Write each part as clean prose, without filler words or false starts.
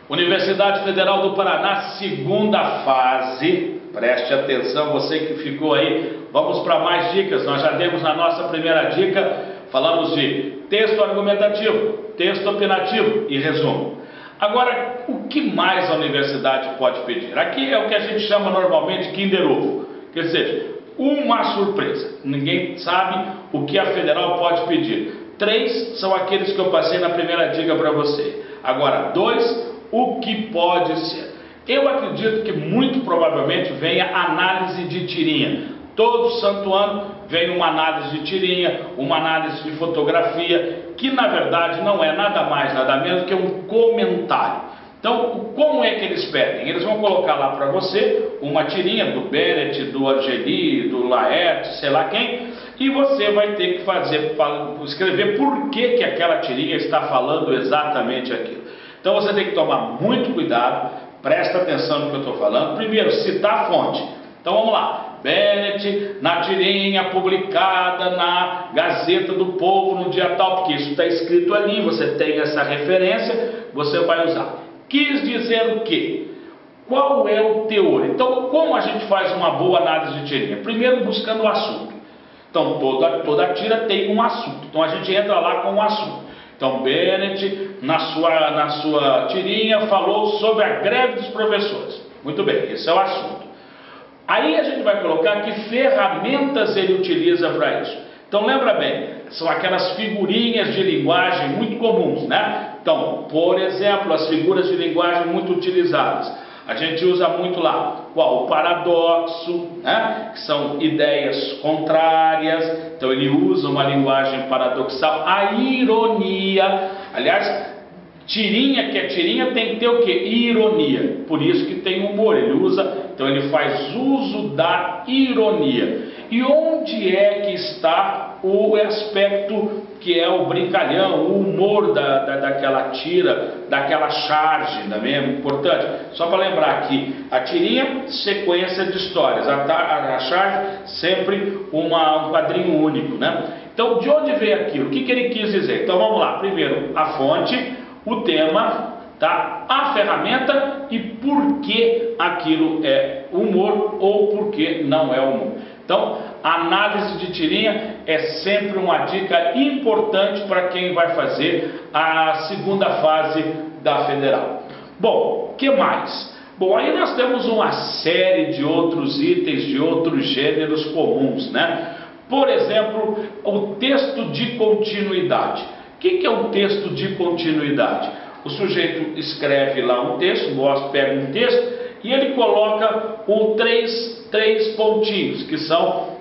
Universidade Federal do Paraná, segunda fase. Preste atenção, você que ficou aí. Vamos para mais dicas. Nós já demos na nossa primeira dica, falamos de texto argumentativo, texto opinativo e resumo. Agora, o que mais a universidade pode pedir? Aqui é o que a gente chama normalmente de Kinder Ovo. Quer dizer, uma surpresa. Ninguém sabe o que a Federal pode pedir. 3 são aqueles que eu passei na primeira dica para você. Agora, 2, o que pode ser. Eu acredito que muito provavelmente venha análise de tirinha. Todo santo ano vem uma análise de tirinha, uma análise de fotografia, que na verdade não é nada mais, nada menos que um comentário. Então, como é que eles pedem? Eles vão colocar lá para você uma tirinha do Bennett, do Angeli, do Laerte, sei lá quem, e você vai ter que escrever por que aquela tirinha está falando exatamente aquilo. Então você tem que tomar muito cuidado, presta atenção no que eu estou falando. Primeiro, citar a fonte. Então vamos lá. Bennett, na tirinha publicada na Gazeta do Povo no dia tal, porque isso está escrito ali, você tem essa referência, você vai usar. Quis dizer o quê? Qual é o teor? Então, como a gente faz uma boa análise de tirinha? Primeiro, buscando o assunto. Então, toda tira tem um assunto. Então, a gente entra lá com um assunto. Então, Bennett, na sua tirinha, falou sobre a greve dos professores. Muito bem, esse é o assunto. Aí a gente vai colocar que ferramentas ele utiliza para isso. Então, lembra bem, são aquelas figurinhas de linguagem muito comuns, né? Então, por exemplo, as figuras de linguagem muito utilizadas. A gente usa muito lá, qual? O paradoxo, né? Que são ideias contrárias. Então, ele usa uma linguagem paradoxal. A ironia, aliás, tirinha que é tirinha tem que ter o quê? Ironia. Por isso que tem humor, ele usa, então ele faz uso da ironia. E onde é que está o aspecto que é o brincalhão, o humor daquela tira, daquela charge, não é mesmo? Importante, só para lembrar aqui, a tirinha, sequência de histórias, a charge, sempre um quadrinho único, né? Então, de onde veio aquilo? O que ele quis dizer? Então, vamos lá. Primeiro, a fonte, o tema, tá? A ferramenta e por que aquilo é humor ou por que não é humor. Então, a análise de tirinha é sempre uma dica importante para quem vai fazer a segunda fase da Federal. Bom, o que mais? Bom, aí nós temos uma série de outros itens, de outros gêneros comuns, né? Por exemplo, o texto de continuidade. O que é um texto de continuidade? O sujeito escreve lá um texto, pega um texto e ele coloca três pontinhos, que são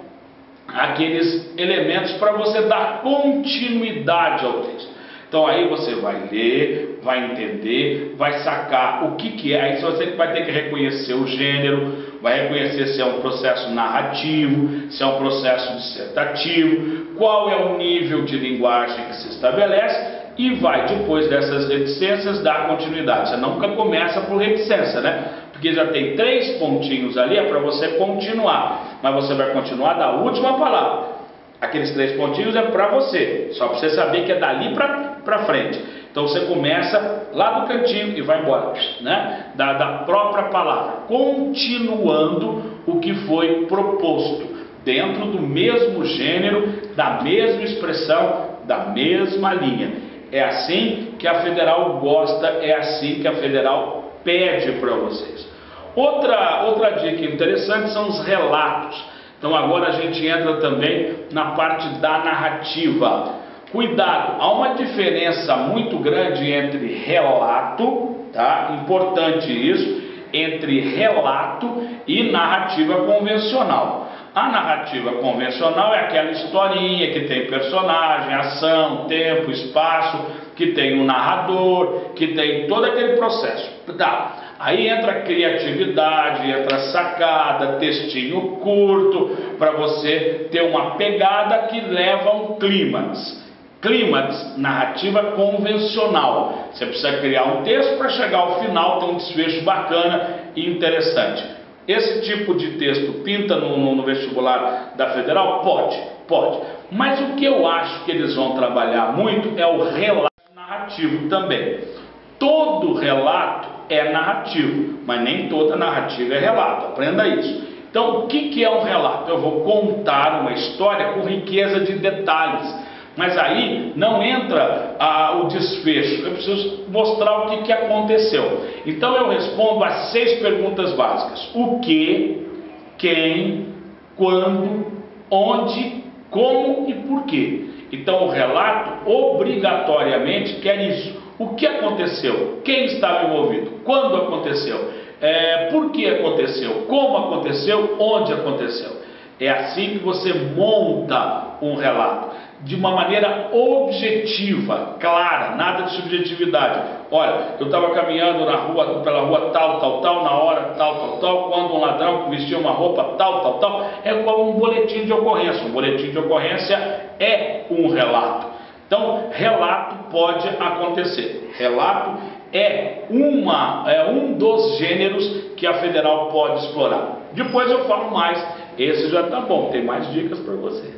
aqueles elementos para você dar continuidade ao texto. Então aí você vai ler, vai entender, vai sacar o que é. Aí você vai ter que reconhecer o gênero, vai reconhecer se é um processo narrativo, se é um processo dissertativo, qual é o nível de linguagem que se estabelece. E vai, depois dessas reticências, dar continuidade. Você nunca começa por reticência, né? Porque já tem 3 pontinhos ali, é para você continuar. Mas você vai continuar da última palavra. Aqueles 3 pontinhos é para você. Só para você saber que é dali para frente. Então você começa lá do cantinho e vai embora, né? Da própria palavra. Continuando o que foi proposto. Dentro do mesmo gênero, da mesma expressão, da mesma linha. É assim que a Federal gosta, é assim que a Federal pede para vocês. Outra dica interessante são os relatos. Então agora a gente entra também na parte da narrativa. Cuidado, há uma diferença muito grande entre relato, tá? Importante isso, entre relato e narrativa convencional. A narrativa convencional é aquela historinha que tem personagem, ação, tempo, espaço, que tem um narrador, que tem todo aquele processo. Tá. Aí entra a criatividade, entra a sacada, textinho curto, para você ter uma pegada que leva a um clímax. Clímax, narrativa convencional. Você precisa criar um texto para chegar ao final, ter um desfecho bacana e interessante. Esse tipo de texto pinta no vestibular da Federal? Pode. Mas o que eu acho que eles vão trabalhar muito é o relato narrativo também. Todo relato é narrativo, mas nem toda narrativa é relato, aprenda isso. Então, o que é um relato? Eu vou contar uma história com riqueza de detalhes, mas aí não entra o desfecho, eu preciso mostrar o que aconteceu. Então eu respondo as 6 perguntas básicas: o que, quem, quando, onde, como e por quê. Então o relato obrigatoriamente quer isso. O que aconteceu? Quem estava envolvido? Quando aconteceu? Por que aconteceu? Como aconteceu? Onde aconteceu? É assim que você monta um relato, de uma maneira objetiva, clara, nada de subjetividade. Olha, eu estava caminhando pela rua tal, na hora tal, quando um ladrão vestia uma roupa tal. É como um boletim de ocorrência. Um boletim de ocorrência é um relato. Então, relato pode acontecer. Relato é um dos gêneros que a Federal pode explorar. Depois eu falo mais. Esse já está bom, tem mais dicas para você.